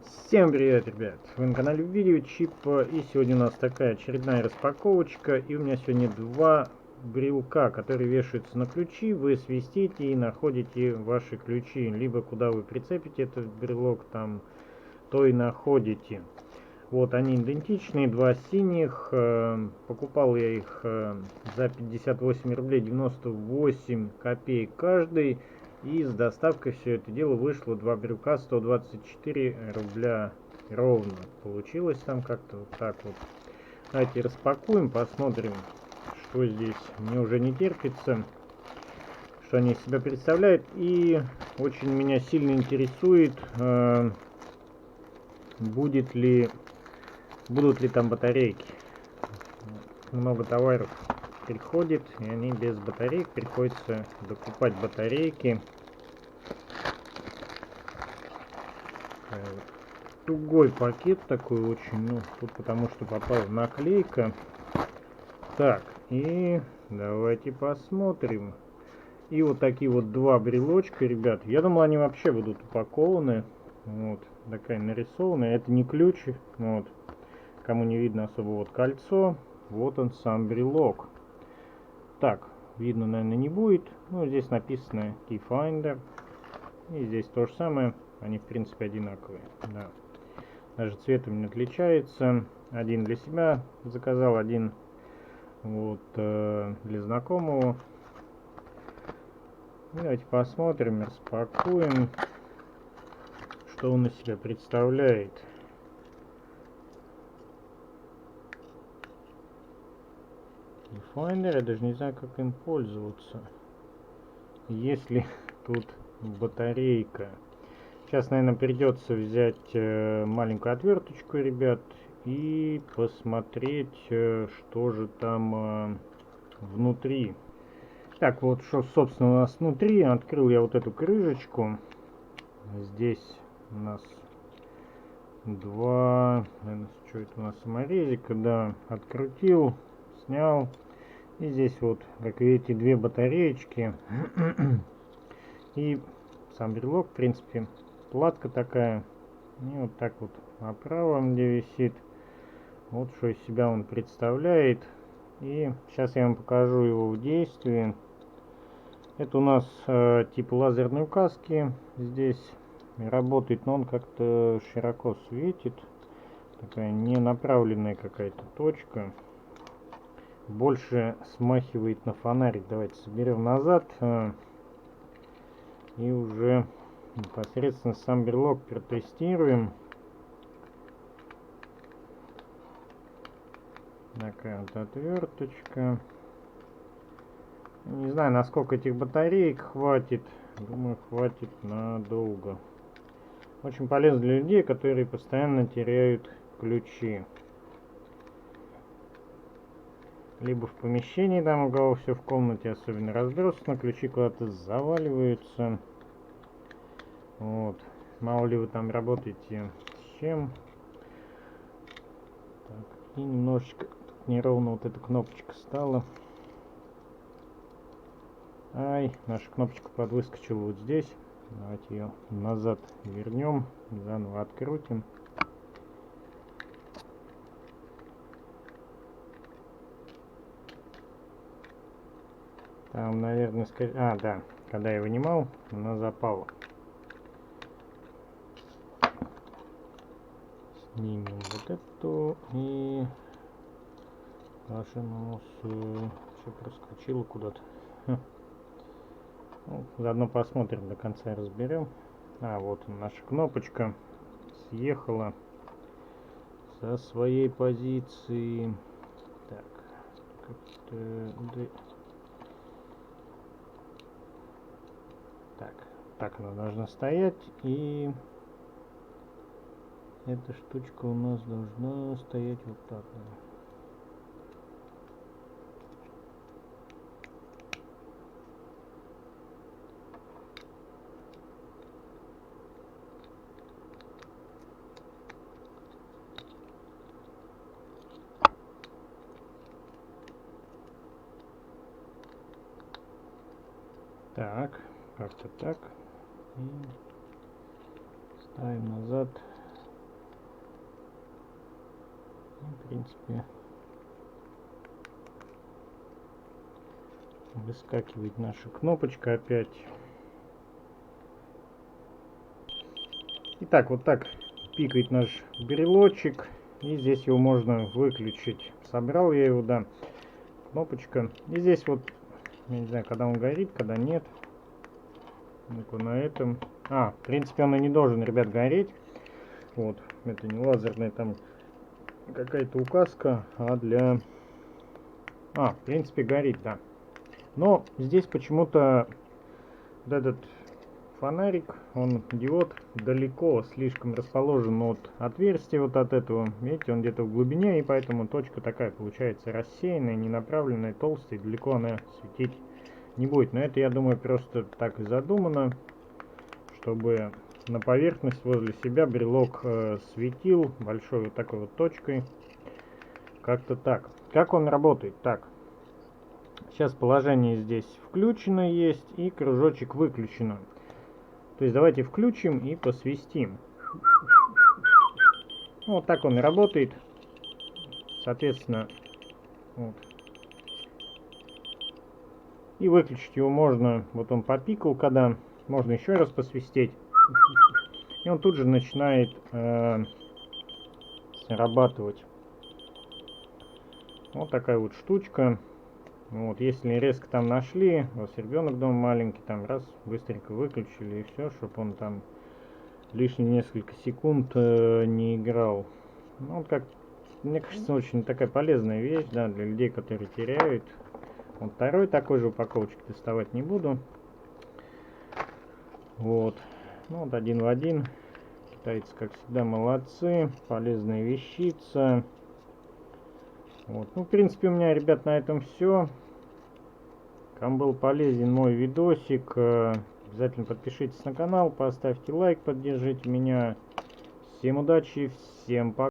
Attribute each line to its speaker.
Speaker 1: Всем привет, ребят! Вы на канале Видеочип, и сегодня у нас такая очередная распаковочка, и у меня сегодня два брелка, которые вешаются на ключи. Вы свистите и находите ваши ключи, либо куда вы прицепите этот брелок, там то и находите. Вот они идентичные, два синих, покупал я их за 58 рублей 98 копеек каждый. И с доставкой все это дело вышло 2 брелка 124 рубля ровно. Получилось там как-то вот так вот. Давайте распакуем, посмотрим, что здесь. Мне уже не терпится, что они из себя представляют. И очень меня сильно интересует, будут ли там батарейки. Много товаров приходит, и они без батареек, приходится докупать батарейки. Тугой пакет такой очень, ну, тут потому что попала наклейка. Так, и давайте посмотрим. И вот такие вот два брелочка, ребят. Я думал, они вообще будут упакованы. Вот, такая нарисованная. Это не ключ, вот. Кому не видно особо, вот кольцо. Вот он сам брелок. Так, видно, наверное, не будет. Ну, здесь написано Keyfinder. И здесь то же самое. Они, в принципе, одинаковые. Да. Даже цветом не отличается. Один для себя заказал, один вот для знакомого. Давайте посмотрим, распакуем, что он из себя представляет. Keyfinder, я даже не знаю, как им пользоваться. Если тут батарейка. Сейчас, наверное, придется взять маленькую отверточку, ребят, и посмотреть, что же там внутри. Так, вот что, собственно, у нас внутри. Открыл я вот эту крышечку. Здесь у нас два, что это у нас, саморезика, да, открутил, снял. И здесь вот, как видите, две батареечки. И сам брелок, в принципе, платка такая. И вот так вот направо, где висит. Вот что из себя он представляет. И сейчас я вам покажу его в действии. Это у нас типа лазерной указки. Здесь работает, но он как-то широко светит. Такая ненаправленная какая-то точка. Больше смахивает на фонарик. Давайте соберем назад. И уже непосредственно сам брелок протестируем. Такая вот отверточка. Не знаю, насколько этих батареек хватит. Думаю, хватит надолго. Очень полезно для людей, которые постоянно теряют ключи. Либо в помещении, там у кого все в комнате особенно разбросано, ключи куда-то заваливаются. Вот. Мало ли вы там работаете с чем. Так, и немножечко неровно вот эта кнопочка стала. Ай, наша кнопочка подвыскочила вот здесь. Давайте ее назад вернем, заново открутим. Там, наверное, да, когда я вынимал, она запала. Снимем вот эту и нажмем. Все проскочило куда-то. Ну, заодно посмотрим, до конца разберем. Вот наша кнопочка съехала со своей позиции. Так, как-то... Так она должна стоять, и эта штучка у нас должна стоять вот так. Так, как-то так. И ставим назад. В принципе, выскакивает наша кнопочка опять. Итак, вот так пикает наш брелочек. И здесь его можно выключить. Собрал я его, да. Кнопочка. И здесь вот, я не знаю, когда он горит, когда нет. Ну-ка на этом. В принципе, он и не должен, ребят, гореть. Вот, это не лазерная там какая-то указка, а для... в принципе, горит, да. Но здесь почему-то вот этот фонарик, он диод далеко слишком расположен от отверстия вот от этого. Видите, он где-то в глубине, и поэтому точка такая получается рассеянная, ненаправленная, толстая, далеко она светить не будет. Но это, я думаю, просто так и задумано, чтобы на поверхность возле себя брелок светил большой вот такой вот точкой. Как-то так. Как он работает? Так. Сейчас положение здесь включено есть и кружочек выключено. То есть давайте включим и посвистим. Вот так он и работает. Соответственно, вот. И выключить его можно. Вот он попикал, когда можно еще раз посвистеть. И он тут же начинает срабатывать. Вот такая вот штучка. Вот, если резко там нашли, у вас ребенок дома маленький, там раз, быстренько выключили и все, чтобы он там лишние несколько секунд не играл. Ну, вот как, мне кажется, очень такая полезная вещь, да, для людей, которые теряют. Вот второй такой же упаковочки доставать не буду. Вот. Ну, вот один в один. Китайцы, как всегда, молодцы. Полезная вещица. Вот. Ну, в принципе, у меня, ребят, на этом все. Кому был полезен мой видосик, обязательно подпишитесь на канал, поставьте лайк, поддержите меня. Всем удачи, всем пока.